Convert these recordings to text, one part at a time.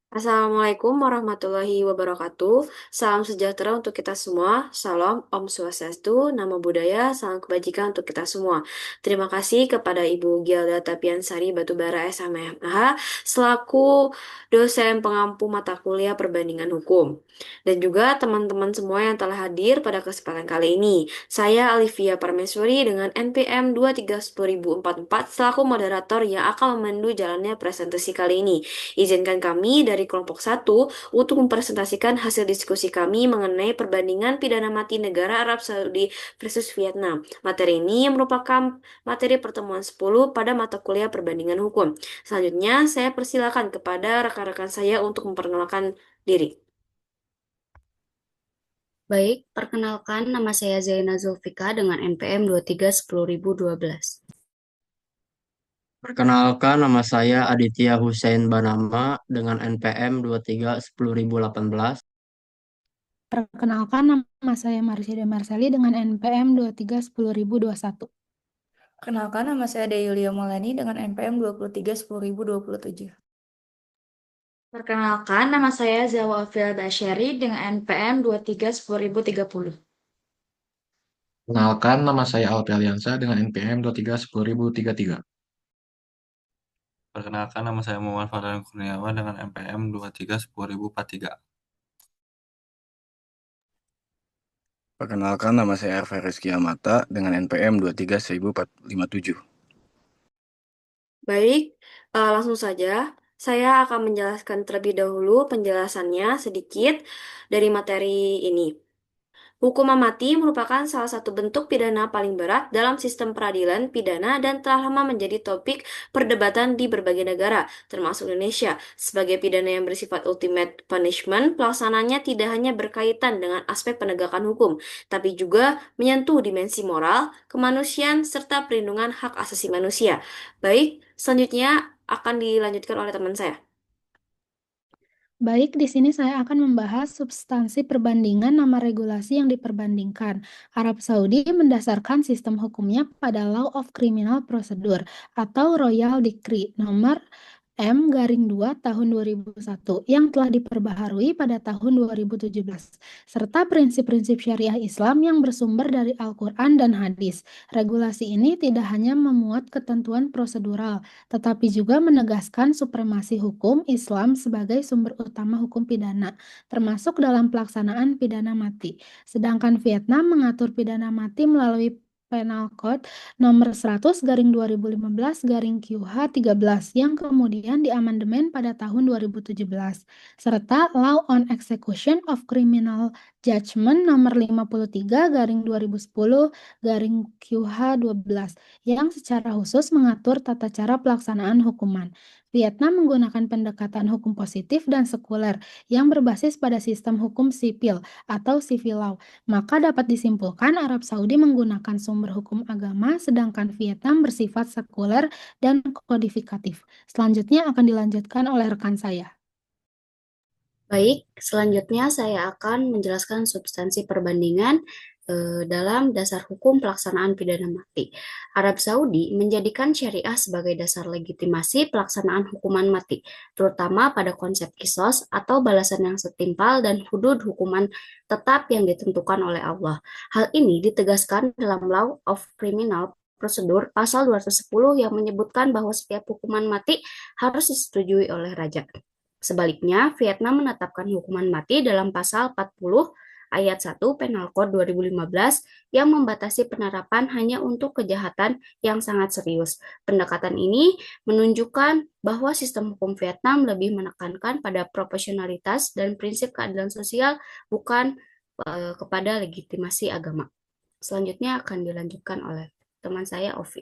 Assalamualaikum warahmatullahi wabarakatuh. Salam sejahtera untuk kita semua. Salam Om Swastiastu, Namo Buddhaya, salam kebajikan untuk kita semua. Terima kasih kepada Ibu Gilda Tapiansari Batubara SMMH selaku dosen pengampu mata kuliah perbandingan hukum. Dan juga teman-teman semua yang telah hadir pada kesempatan kali ini. Saya Alivia Parmeswari dengan NPM 2310044 selaku moderator yang akan memandu jalannya presentasi kali ini. Izinkan kami dari kelompok satu untuk mempresentasikan hasil diskusi kami mengenai perbandingan pidana mati negara Arab Saudi versus Vietnam. Materi ini merupakan materi pertemuan 10 pada mata kuliah perbandingan hukum. Selanjutnya, saya persilakan kepada rekan-rekan saya untuk memperkenalkan diri. Baik, perkenalkan nama saya Zaina Zulfika dengan NPM 23 10012. Perkenalkan, nama saya Aditya Hussein Banama dengan NPM 23 10018. Perkenalkan, nama saya Marsida Marsali dengan NPM 23 10021. Kenalkan, nama saya Deyulia Maulani dengan NPM 23 10027. Perkenalkan, nama saya Zawa Afil Basyari dengan NPM 23 10030. Kenalkan, nama saya Alpi Aliansa dengan NPM 23 10033. Perkenalkan, nama saya Muhammad Farhan Kurniawan dengan NPM 23 10043. Perkenalkan, nama saya Arfa Rizky Amata dengan NPM 23 1457. Baik, langsung saja. Saya akan menjelaskan terlebih dahulu penjelasannya sedikit dari materi ini. Hukuman mati merupakan salah satu bentuk pidana paling berat dalam sistem peradilan pidana dan telah lama menjadi topik perdebatan di berbagai negara, termasuk Indonesia. Sebagai pidana yang bersifat ultimate punishment, pelaksananya tidak hanya berkaitan dengan aspek penegakan hukum, tapi juga menyentuh dimensi moral, kemanusiaan, serta perlindungan hak asasi manusia. Baik, selanjutnya akan dilanjutkan oleh teman saya. Baik, di sini saya akan membahas substansi perbandingan nama regulasi yang diperbandingkan. Arab Saudi mendasarkan sistem hukumnya pada Law of Criminal Procedure atau Royal Decree nomor M-2 tahun 2001 yang telah diperbaharui pada tahun 2017, serta prinsip-prinsip syariah Islam yang bersumber dari Al-Quran dan hadis. Regulasi ini tidak hanya memuat ketentuan prosedural, tetapi juga menegaskan supremasi hukum Islam sebagai sumber utama hukum pidana, termasuk dalam pelaksanaan pidana mati. Sedangkan Vietnam mengatur pidana mati melalui Penal Code nomor 100/2015/QH13 yang kemudian diamandemen pada tahun 2017, serta Law on Execution of Criminal Judgment nomor 53/2010/QH12 yang secara khusus mengatur tata cara pelaksanaan hukuman. Vietnam menggunakan pendekatan hukum positif dan sekuler yang berbasis pada sistem hukum sipil atau civil law. Maka dapat disimpulkan Arab Saudi menggunakan sumber hukum agama, sedangkan Vietnam bersifat sekuler dan kodifikatif. Selanjutnya akan dilanjutkan oleh rekan saya. Baik, selanjutnya saya akan menjelaskan substansi perbandingan dalam dasar hukum pelaksanaan pidana mati. Arab Saudi menjadikan syariah sebagai dasar legitimasi pelaksanaan hukuman mati, terutama pada konsep kisos atau balasan yang setimpal dan hudud hukuman tetap yang ditentukan oleh Allah. Hal ini ditegaskan dalam Law of Criminal Procedure pasal 210 yang menyebutkan bahwa setiap hukuman mati harus disetujui oleh raja. Sebaliknya, Vietnam menetapkan hukuman mati dalam pasal 40 ayat 1 Penal Code 2015 yang membatasi penerapan hanya untuk kejahatan yang sangat serius. Pendekatan ini menunjukkan bahwa sistem hukum Vietnam lebih menekankan pada proporsionalitas dan prinsip keadilan sosial, bukan kepada legitimasi agama. Selanjutnya akan dilanjutkan oleh teman saya, Ovi.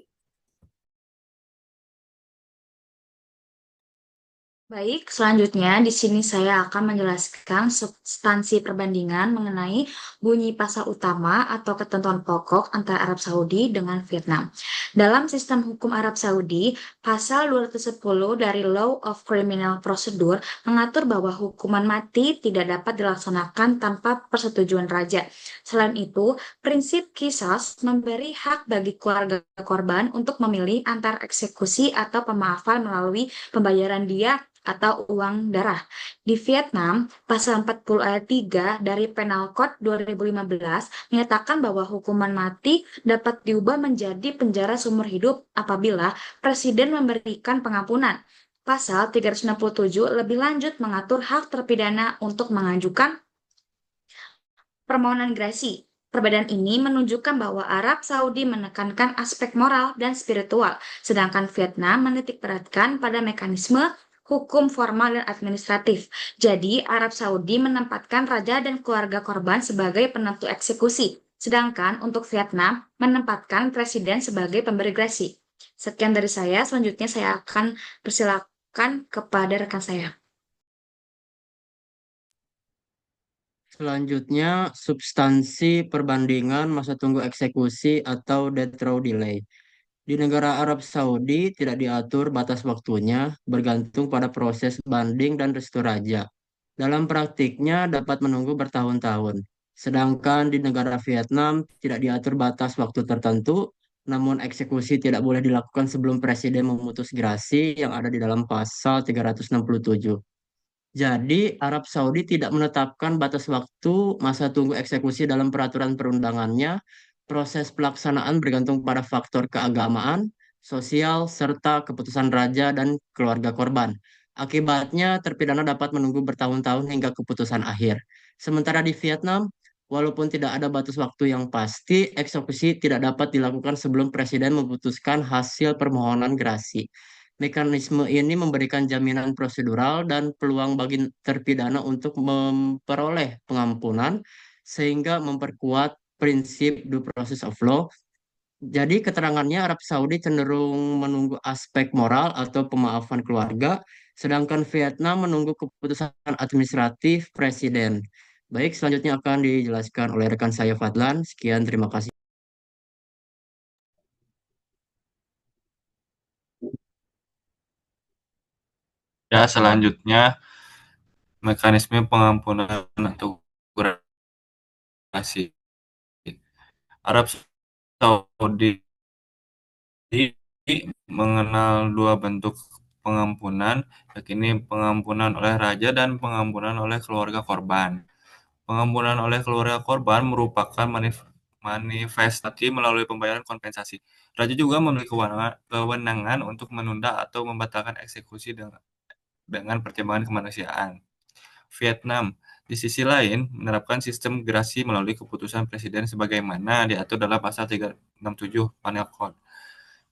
Baik, selanjutnya di sini saya akan menjelaskan substansi perbandingan mengenai bunyi pasal utama atau ketentuan pokok antara Arab Saudi dengan Vietnam. Dalam sistem hukum Arab Saudi, pasal 210 dari Law of Criminal Procedure mengatur bahwa hukuman mati tidak dapat dilaksanakan tanpa persetujuan raja. Selain itu, prinsip qisas memberi hak bagi keluarga korban untuk memilih antara eksekusi atau pemaafan melalui pembayaran diah atau uang darah. Di Vietnam, pasal 40 ayat 3 dari Penal Code 2015 menyatakan bahwa hukuman mati dapat diubah menjadi penjara seumur hidup apabila presiden memberikan pengampunan. Pasal 367 lebih lanjut mengatur hak terpidana untuk mengajukan permohonan gerasi. Perbedaan ini menunjukkan bahwa Arab Saudi menekankan aspek moral dan spiritual, sedangkan Vietnam menitikberatkan pada mekanisme hukum formal dan administratif. Jadi, Arab Saudi menempatkan raja dan keluarga korban sebagai penentu eksekusi, sedangkan untuk Vietnam menempatkan presiden sebagai pemberi gerasi. Sekian dari saya, selanjutnya saya akan persilakan kepada rekan saya. Selanjutnya, substansi perbandingan masa tunggu eksekusi atau death row delay. Di negara Arab Saudi tidak diatur batas waktunya, bergantung pada proses banding dan restu raja. Dalam praktiknya dapat menunggu bertahun-tahun. Sedangkan di negara Vietnam tidak diatur batas waktu tertentu, namun eksekusi tidak boleh dilakukan sebelum presiden memutus gerasi yang ada di dalam pasal 367. Jadi, Arab Saudi tidak menetapkan batas waktu masa tunggu eksekusi dalam peraturan perundangannya. Proses pelaksanaan bergantung pada faktor keagamaan, sosial, serta keputusan raja dan keluarga korban. Akibatnya, terpidana dapat menunggu bertahun-tahun hingga keputusan akhir. Sementara di Vietnam, walaupun tidak ada batas waktu yang pasti, eksekusi tidak dapat dilakukan sebelum presiden memutuskan hasil permohonan gerasi. Mekanisme ini memberikan jaminan prosedural dan peluang bagi terpidana untuk memperoleh pengampunan, sehingga memperkuat prinsip due process of law. Jadi keterangannya Arab Saudi cenderung menunggu aspek moral atau pemaafan keluarga, sedangkan Vietnam menunggu keputusan administratif presiden. Baik, selanjutnya akan dijelaskan oleh rekan saya Fadlan. Sekian, terima kasih. Ya, selanjutnya mekanisme pengampunan atau gerasi. Arab Saudi mengenal dua bentuk pengampunan, yakni pengampunan oleh raja dan pengampunan oleh keluarga korban. Pengampunan oleh keluarga korban merupakan manifestasi melalui pembayaran kompensasi. Raja juga memiliki kewenangan untuk menunda atau membatalkan eksekusi dengan pertimbangan kemanusiaan. Vietnam, di sisi lain, menerapkan sistem gerasi melalui keputusan presiden sebagaimana diatur dalam pasal 367 Penal Code.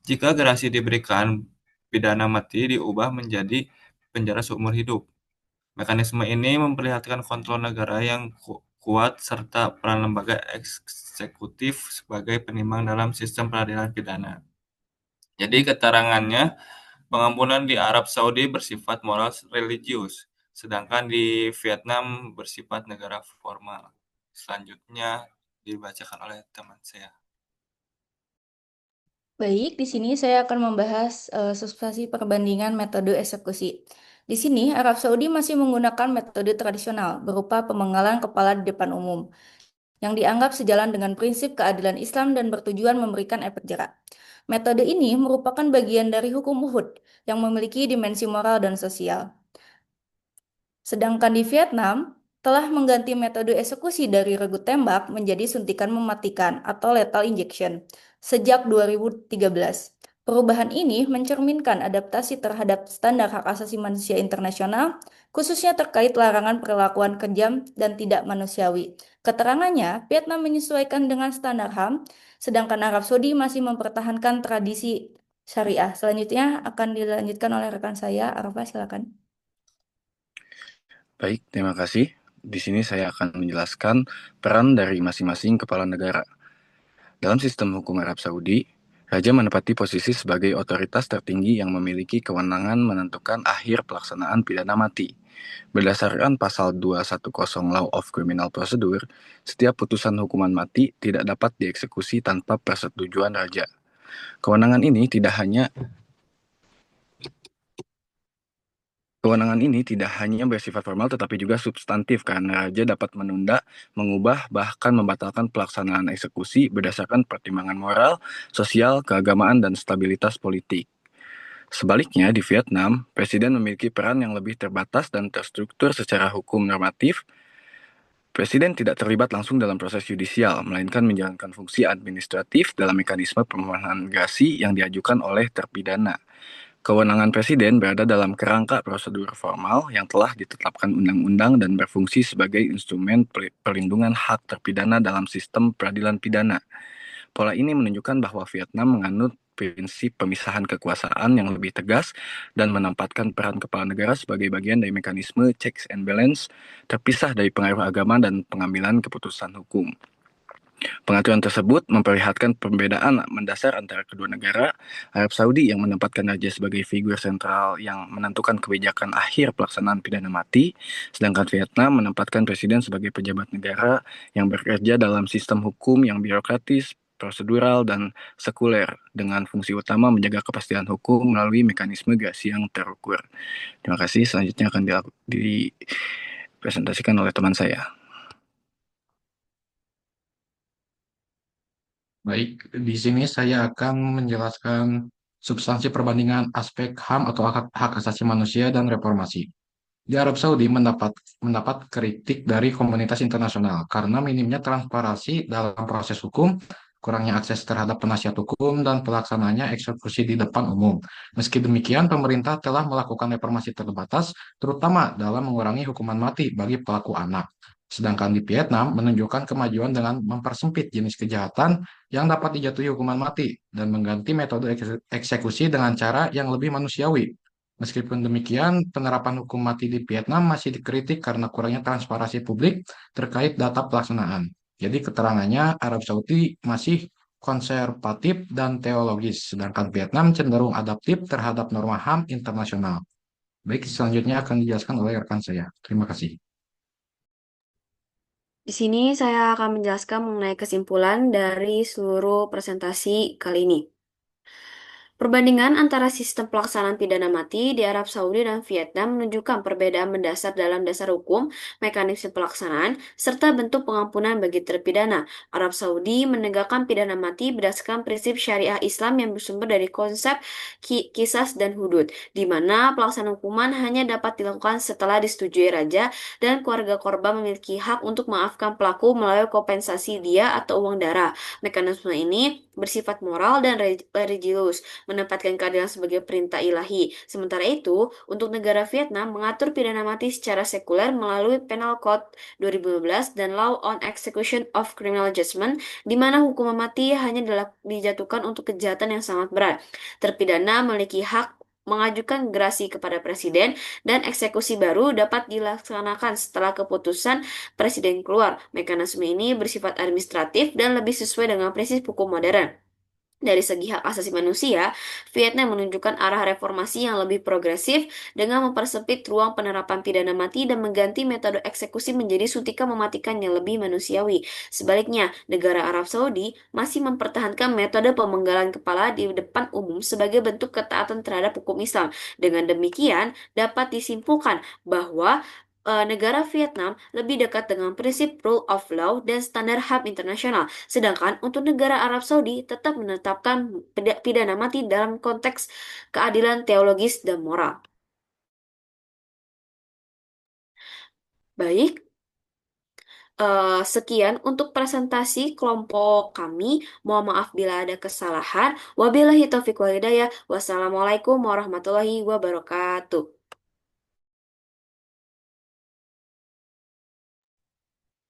Jika gerasi diberikan, pidana mati diubah menjadi penjara seumur hidup. Mekanisme ini memperlihatkan kontrol negara yang kuat serta peran lembaga eksekutif sebagai penimbang dalam sistem peradilan pidana. Jadi keterangannya, pengampunan di Arab Saudi bersifat moral religius, sedangkan di Vietnam bersifat negara formal. Selanjutnya dibacakan oleh teman saya. Baik, di sini saya akan membahas substansi perbandingan metode eksekusi. Di sini, Arab Saudi masih menggunakan metode tradisional berupa pemenggalan kepala di depan umum, yang dianggap sejalan dengan prinsip keadilan Islam dan bertujuan memberikan efek jera. Metode ini merupakan bagian dari hukum Uhud yang memiliki dimensi moral dan sosial. Sedangkan di Vietnam, telah mengganti metode eksekusi dari regu tembak menjadi suntikan mematikan atau lethal injection sejak 2013. Perubahan ini mencerminkan adaptasi terhadap standar hak asasi manusia internasional, khususnya terkait larangan perlakuan kejam dan tidak manusiawi. Keterangannya, Vietnam menyesuaikan dengan standar HAM, sedangkan Arab Saudi masih mempertahankan tradisi syariah. Selanjutnya akan dilanjutkan oleh rekan saya, Arafah, silakan. Baik, terima kasih. Di sini saya akan menjelaskan peran dari masing-masing kepala negara. Dalam sistem hukum Arab Saudi, Raja menempati posisi sebagai otoritas tertinggi yang memiliki kewenangan menentukan akhir pelaksanaan pidana mati. Berdasarkan pasal 210 Law of Criminal Procedure, setiap putusan hukuman mati tidak dapat dieksekusi tanpa persetujuan raja. Kewenangan ini tidak hanya bersifat formal tetapi juga substantif karena raja dapat menunda, mengubah, bahkan membatalkan pelaksanaan eksekusi berdasarkan pertimbangan moral, sosial, keagamaan, dan stabilitas politik. Sebaliknya, di Vietnam, presiden memiliki peran yang lebih terbatas dan terstruktur secara hukum normatif. Presiden tidak terlibat langsung dalam proses yudisial, melainkan menjalankan fungsi administratif dalam mekanisme permohonan gerasi yang diajukan oleh terpidana. Kewenangan presiden berada dalam kerangka prosedur formal yang telah ditetapkan undang-undang dan berfungsi sebagai instrumen perlindungan hak terpidana dalam sistem peradilan pidana. Pola ini menunjukkan bahwa Vietnam menganut prinsip pemisahan kekuasaan yang lebih tegas dan menempatkan peran kepala negara sebagai bagian dari mekanisme checks and balance terpisah dari pengaruh agama dan pengambilan keputusan hukum. Pengaturan tersebut memperlihatkan perbedaan mendasar antara kedua negara. Arab Saudi yang menempatkan raja sebagai figur sentral yang menentukan kebijakan akhir pelaksanaan pidana mati, sedangkan Vietnam menempatkan presiden sebagai pejabat negara yang bekerja dalam sistem hukum yang birokratis, prosedural, dan sekuler dengan fungsi utama menjaga kepastian hukum melalui mekanisme gerasi yang terukur. Terima kasih. Selanjutnya akan dipresentasikan oleh teman saya. Baik, di sini saya akan menjelaskan substansi perbandingan aspek HAM atau hak asasi manusia dan reformasi. Di Arab Saudi mendapat kritik dari komunitas internasional karena minimnya transparansi dalam proses hukum, kurangnya akses terhadap penasihat hukum, dan pelaksanaannya eksekusi di depan umum. Meski demikian, pemerintah telah melakukan reformasi terbatas, terutama dalam mengurangi hukuman mati bagi pelaku anak. Sedangkan di Vietnam menunjukkan kemajuan dengan mempersempit jenis kejahatan yang dapat dijatuhi hukuman mati dan mengganti metode eksekusi dengan cara yang lebih manusiawi. Meskipun demikian, penerapan hukum mati di Vietnam masih dikritik karena kurangnya transparansi publik terkait data pelaksanaan. Jadi keterangannya Arab Saudi masih konservatif dan teologis, sedangkan Vietnam cenderung adaptif terhadap norma HAM internasional. Baik, selanjutnya akan dijelaskan oleh rekan saya. Terima kasih. Di sini saya akan menjelaskan mengenai kesimpulan dari seluruh presentasi kali ini. Perbandingan antara sistem pelaksanaan pidana mati di Arab Saudi dan Vietnam menunjukkan perbedaan mendasar dalam dasar hukum, mekanisme pelaksanaan, serta bentuk pengampunan bagi terpidana. Arab Saudi menegakkan pidana mati berdasarkan prinsip syariah Islam yang bersumber dari konsep kisas dan hudud, di mana pelaksanaan hukuman hanya dapat dilakukan setelah disetujui raja dan keluarga korban memiliki hak untuk memaafkan pelaku melalui kompensasi dia atau uang darah. Mekanisme ini bersifat moral dan religius, menempatkan keadilan sebagai perintah ilahi. Sementara itu, untuk negara Vietnam mengatur pidana mati secara sekuler melalui Penal Code 2015 dan Law on Execution of Criminal Judgment, di mana hukuman mati hanya dijatuhkan untuk kejahatan yang sangat berat. Terpidana memiliki hak mengajukan gerasi kepada presiden dan eksekusi baru dapat dilaksanakan setelah keputusan presiden keluar. Mekanisme ini bersifat administratif dan lebih sesuai dengan prinsip hukum modern. Dari segi hak asasi manusia, Vietnam menunjukkan arah reformasi yang lebih progresif dengan mempersempit ruang penerapan pidana mati dan mengganti metode eksekusi menjadi suntikan mematikan yang lebih manusiawi. Sebaliknya, negara Arab Saudi masih mempertahankan metode pemenggalan kepala di depan umum sebagai bentuk ketaatan terhadap hukum Islam. Dengan demikian, dapat disimpulkan bahwa negara Vietnam lebih dekat dengan prinsip rule of law dan standar HAM internasional. Sedangkan untuk negara Arab Saudi tetap menetapkan pidana mati dalam konteks keadilan teologis dan moral. Baik, sekian untuk presentasi kelompok kami. Mohon maaf bila ada kesalahan. Wabillahi taufiq wal hidayah. Wassalamualaikum warahmatullahi wabarakatuh.